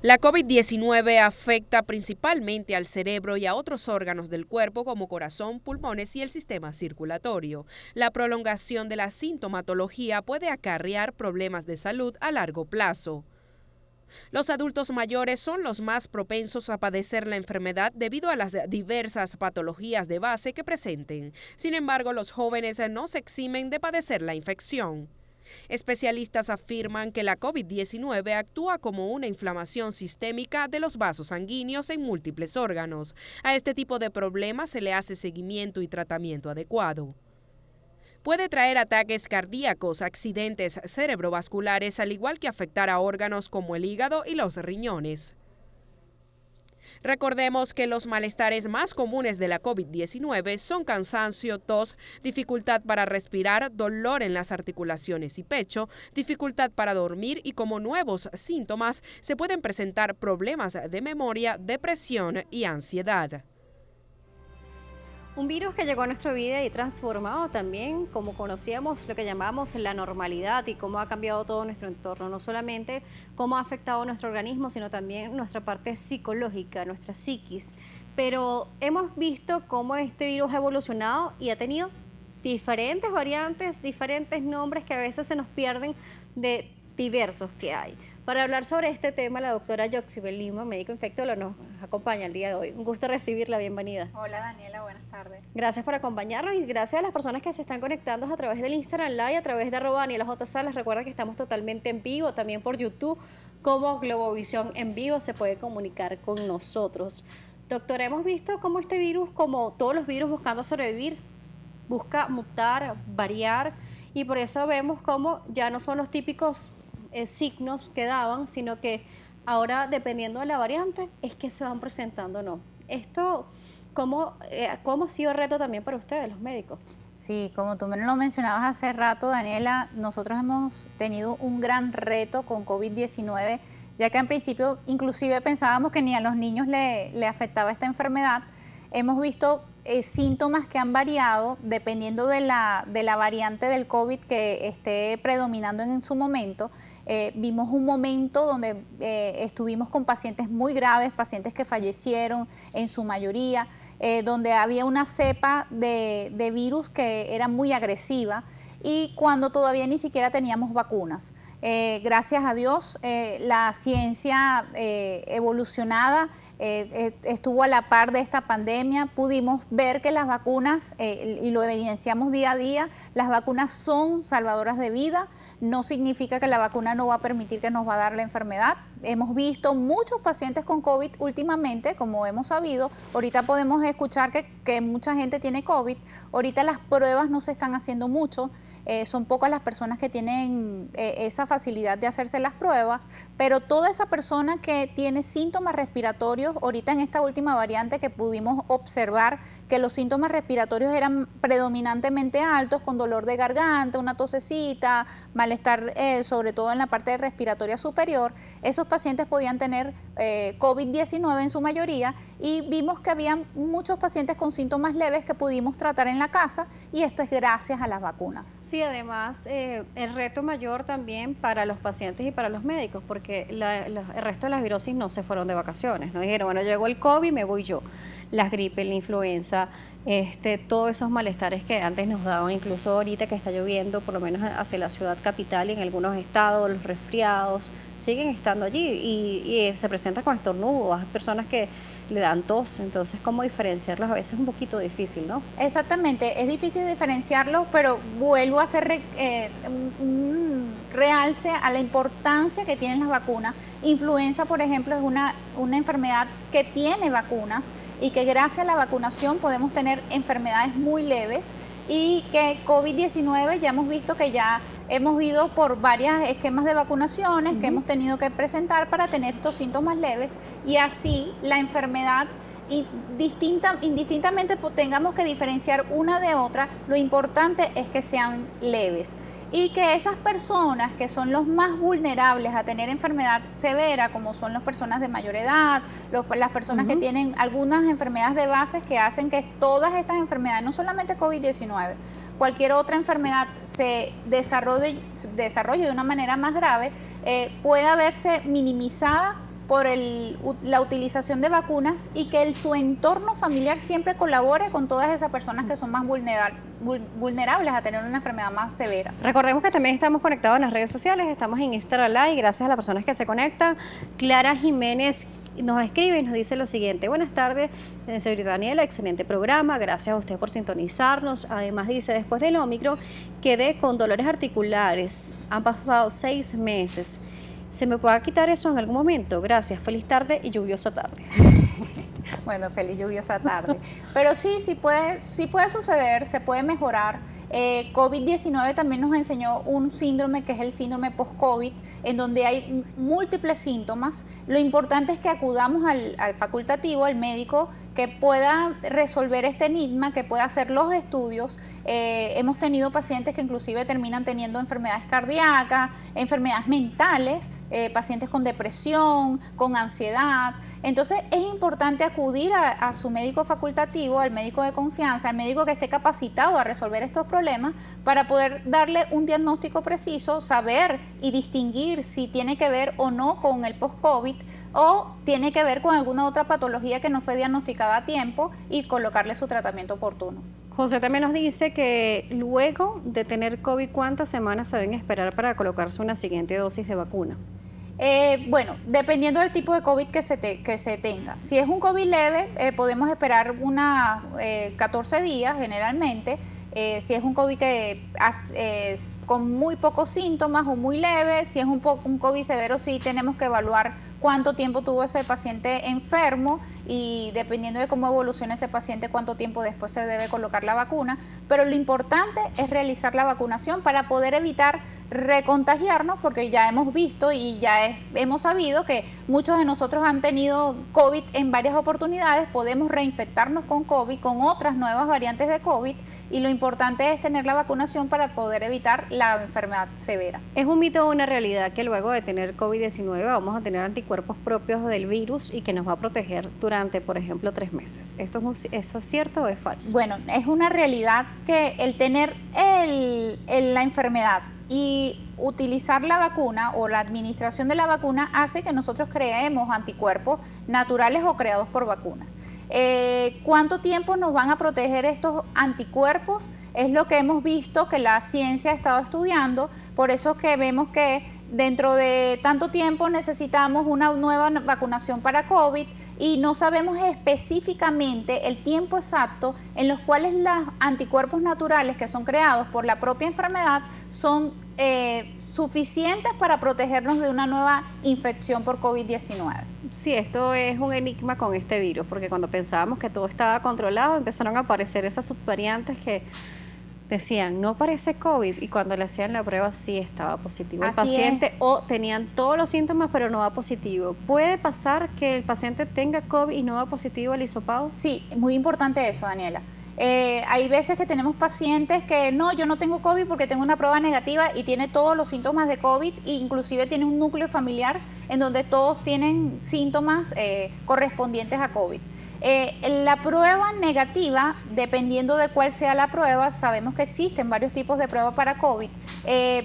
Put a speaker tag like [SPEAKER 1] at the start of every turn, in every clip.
[SPEAKER 1] La COVID-19 afecta principalmente al cerebro y a otros órganos del cuerpo como corazón, pulmones y el sistema circulatorio. La prolongación de la sintomatología puede acarrear problemas de salud a largo plazo. Los adultos mayores son los más propensos a padecer la enfermedad debido a las diversas patologías de base que presenten. Sin embargo, los jóvenes no se eximen de padecer la infección. Especialistas afirman que la COVID-19 actúa como una inflamación sistémica de los vasos sanguíneos en múltiples órganos. A este tipo de problemas se le hace seguimiento y tratamiento adecuado. Puede traer ataques cardíacos, accidentes cerebrovasculares, al igual que afectar a órganos como el hígado y los riñones. Recordemos que los malestares más comunes de la COVID-19 son cansancio, tos, dificultad para respirar, dolor en las articulaciones y pecho, dificultad para dormir y como nuevos síntomas se pueden presentar problemas de memoria, depresión y ansiedad.
[SPEAKER 2] Un virus que llegó a nuestra vida y transformado también, como conocíamos, lo que llamamos la normalidad y cómo ha cambiado todo nuestro entorno. No solamente cómo ha afectado nuestro organismo, sino también nuestra parte psicológica, nuestra psiquis. Pero hemos visto cómo este virus ha evolucionado y ha tenido diferentes variantes, diferentes nombres que a veces se nos pierden de diversos que hay. Para hablar sobre este tema, la doctora Yoxibel Lima, médico infectólogo, nos acompaña el día de hoy. Un gusto recibirla, bienvenida.
[SPEAKER 3] Hola Daniela, buenas tardes.
[SPEAKER 2] Gracias por acompañarnos y gracias a las personas que se están conectando a través del Instagram Live, a través de @DanielaJ Salas. Recuerda que estamos totalmente en vivo, también por YouTube, como Globovisión en vivo, se puede comunicar con nosotros. Doctora, hemos visto cómo este virus, como todos los virus buscando sobrevivir, busca mutar, variar, y por eso vemos cómo ya no son los típicos signos que daban, sino que ahora, dependiendo de la variante, es que se van presentando o no. Esto, ¿cómo ha sido reto también para ustedes, los médicos?
[SPEAKER 3] Sí, como tú me lo mencionabas hace rato, Daniela, nosotros hemos tenido un gran reto con COVID-19, ya que en principio inclusive pensábamos que ni a los niños le afectaba esta enfermedad. Hemos visto síntomas que han variado dependiendo de la variante del COVID que esté predominando en su momento. Vimos un momento donde estuvimos con pacientes muy graves, pacientes que fallecieron en su mayoría, donde había una cepa de virus que era muy agresiva y cuando todavía ni siquiera teníamos vacunas. Gracias a Dios, la ciencia evolucionada estuvo a la par de esta pandemia. Pudimos ver que las vacunas, y lo evidenciamos día a día, las vacunas son salvadoras de vida. No significa que la vacuna no va a permitir que nos va a dar la enfermedad. Hemos visto muchos pacientes con COVID últimamente, como hemos sabido. Ahorita podemos escuchar que mucha gente tiene COVID. Ahorita las pruebas no se están haciendo mucho. Son pocas las personas que tienen esa facilidad de hacerse las pruebas, pero toda esa persona que tiene síntomas respiratorios, ahorita en esta última variante que pudimos observar que los síntomas respiratorios eran predominantemente altos, con dolor de garganta, una tosecita, malestar sobre todo en la parte respiratoria superior, esos pacientes podían tener COVID-19 en su mayoría y vimos que había muchos pacientes con síntomas leves que pudimos tratar en la casa y esto es gracias a las vacunas.
[SPEAKER 2] Sí, además el reto mayor también para los pacientes y para los médicos, porque el resto de las virosis no se fueron de vacaciones, no dijeron, bueno, llegó el COVID, me voy yo. Las gripes, la influenza, todos esos malestares que antes nos daban, incluso ahorita que está lloviendo, por lo menos hacia la ciudad capital y en algunos estados, los resfriados siguen estando allí y se presentan con estornudos, hay personas que le dan tos, entonces cómo diferenciarlos a veces es un poquito difícil, ¿no?
[SPEAKER 3] Exactamente, es difícil diferenciarlos, pero vuelvo a hacer un realce a la importancia que tienen las vacunas. Influenza, por ejemplo, es una enfermedad que tiene vacunas y que gracias a la vacunación podemos tener enfermedades muy leves y que COVID-19 ya hemos visto que ya hemos ido por varios esquemas de vacunaciones que hemos tenido que presentar para tener estos síntomas leves y así la enfermedad indistintamente tengamos que diferenciar una de otra, lo importante es que sean leves y que esas personas que son los más vulnerables a tener enfermedad severa, como son las personas de mayor edad, las personas que tienen algunas enfermedades de base que hacen que todas estas enfermedades, no solamente COVID-19, cualquier otra enfermedad se desarrolle de una manera más grave, pueda verse minimizada por la utilización de vacunas y que su entorno familiar siempre colabore con todas esas personas que son más vulnerables a tener una enfermedad más severa.
[SPEAKER 2] Recordemos que también estamos conectados en las redes sociales, estamos en Instagram Live, gracias a las personas que se conectan. Clara Jiménez nos escribe y nos dice lo siguiente: buenas tardes, señorita Daniela, excelente programa, gracias a usted por sintonizarnos. Además dice, después del Omicron quedé con dolores articulares, han pasado 6 meses. ¿Se me puede quitar eso en algún momento? Gracias, feliz tarde y lluviosa tarde.
[SPEAKER 3] Bueno, feliz lluviosa tarde. Pero sí puede suceder, se puede mejorar. COVID-19 también nos enseñó un síndrome que es el síndrome post-COVID, en donde hay múltiples síntomas. Lo importante es que acudamos al facultativo, al médico, que pueda resolver este enigma, que pueda hacer los estudios. Hemos tenido pacientes que inclusive terminan teniendo enfermedades cardíacas, enfermedades mentales, pacientes con depresión, con ansiedad. Entonces es importante acudir a su médico facultativo, al médico de confianza, al médico que esté capacitado a resolver estos problemas para poder darle un diagnóstico preciso, saber y distinguir si tiene que ver o no con el post-COVID o tiene que ver con alguna otra patología que no fue diagnosticada a tiempo y colocarle su tratamiento oportuno.
[SPEAKER 2] José también nos dice que luego de tener COVID, ¿cuántas semanas se deben esperar para colocarse una siguiente dosis de vacuna?
[SPEAKER 3] Bueno, dependiendo del tipo de COVID que se tenga. Si es un COVID leve, podemos esperar 14 días generalmente. Si es un COVID con muy pocos síntomas o muy leve, si es un COVID severo, sí tenemos que evaluar cuánto tiempo tuvo ese paciente enfermo y dependiendo de cómo evolucione ese paciente, cuánto tiempo después se debe colocar la vacuna. Pero lo importante es realizar la vacunación para poder evitar recontagiarnos, porque ya hemos visto y hemos sabido que muchos de nosotros han tenido COVID en varias oportunidades, podemos reinfectarnos con COVID, con otras nuevas variantes de COVID, y lo importante es tener la vacunación para poder evitar la enfermedad severa.
[SPEAKER 2] ¿Es un mito o una realidad que luego de tener COVID-19 vamos a tener anticuerpos propios del virus y que nos va a proteger durante, por ejemplo, 3 meses? ¿Eso es cierto o es falso?
[SPEAKER 3] Bueno, es una realidad que el tener la enfermedad y utilizar la vacuna o la administración de la vacuna hace que nosotros creemos anticuerpos naturales o creados por vacunas. ¿Cuánto tiempo nos van a proteger estos anticuerpos? Es lo que hemos visto que la ciencia ha estado estudiando, por eso es que vemos que dentro de tanto tiempo necesitamos una nueva vacunación para COVID y no sabemos específicamente el tiempo exacto en los cuales los anticuerpos naturales que son creados por la propia enfermedad son suficientes para protegernos de una nueva infección por COVID-19.
[SPEAKER 2] Sí, esto es un enigma con este virus, porque cuando pensábamos que todo estaba controlado, empezaron a aparecer esas subvariantes que decían, no parece COVID, y cuando le hacían la prueba sí estaba positivo el paciente, o tenían todos los síntomas pero no va positivo. ¿Puede pasar que el paciente tenga COVID y no va positivo al hisopado?
[SPEAKER 3] Sí, muy importante eso, Daniela. Hay veces que tenemos pacientes que no, yo no tengo COVID porque tengo una prueba negativa y tiene todos los síntomas de COVID e inclusive tiene un núcleo familiar en donde todos tienen síntomas correspondientes a COVID. La prueba negativa, dependiendo de cuál sea la prueba, sabemos que existen varios tipos de pruebas para COVID.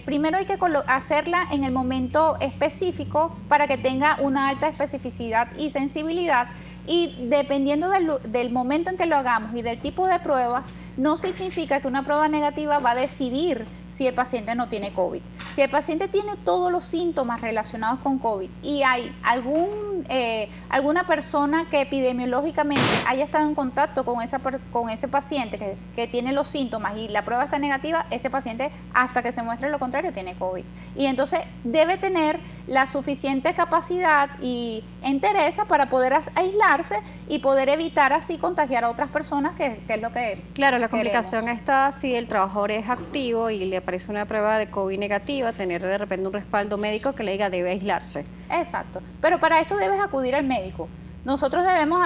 [SPEAKER 3] Primero hay que hacerla en el momento específico para que tenga una alta especificidad y sensibilidad. Y dependiendo del momento en que lo hagamos y del tipo de pruebas, no significa que una prueba negativa va a decidir si el paciente no tiene COVID. Si el paciente tiene todos los síntomas relacionados con COVID y hay alguna persona que epidemiológicamente haya estado en contacto con ese paciente que tiene los síntomas y la prueba está negativa, ese paciente, hasta que se muestre lo contrario, tiene COVID. Y entonces debe tener la suficiente capacidad y entereza para poder aislarse y poder evitar así contagiar a otras personas, que es lo que
[SPEAKER 2] claro, la complicación está si el trabajador es activo y le aparece una prueba de COVID negativa, tener de repente un respaldo médico que le diga debe aislarse.
[SPEAKER 3] Exacto, pero para eso debes acudir al médico. Nosotros debemos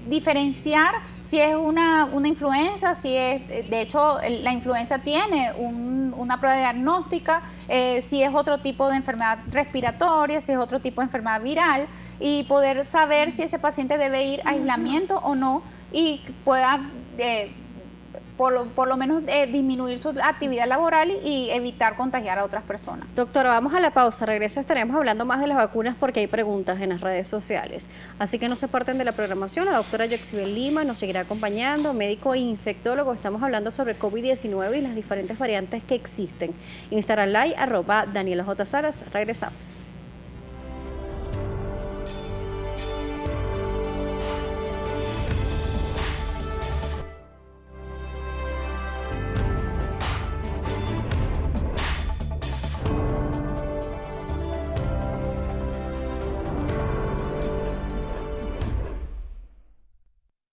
[SPEAKER 3] diferenciar si es una influenza, de hecho la influenza tiene una prueba diagnóstica, si es otro tipo de enfermedad respiratoria, si es otro tipo de enfermedad viral, y poder saber si ese paciente debe ir a aislamiento o no y pueda por lo menos disminuir su actividad laboral y evitar contagiar a otras personas.
[SPEAKER 2] Doctora, vamos a la pausa, regresa, estaremos hablando más de las vacunas porque hay preguntas en las redes sociales. Así que no se parten de la programación, la doctora Yoxibel Lima nos seguirá acompañando, médico e infectólogo, estamos hablando sobre COVID-19 y las diferentes variantes que existen. Instagram Live, @Daniela J. Salas, regresamos.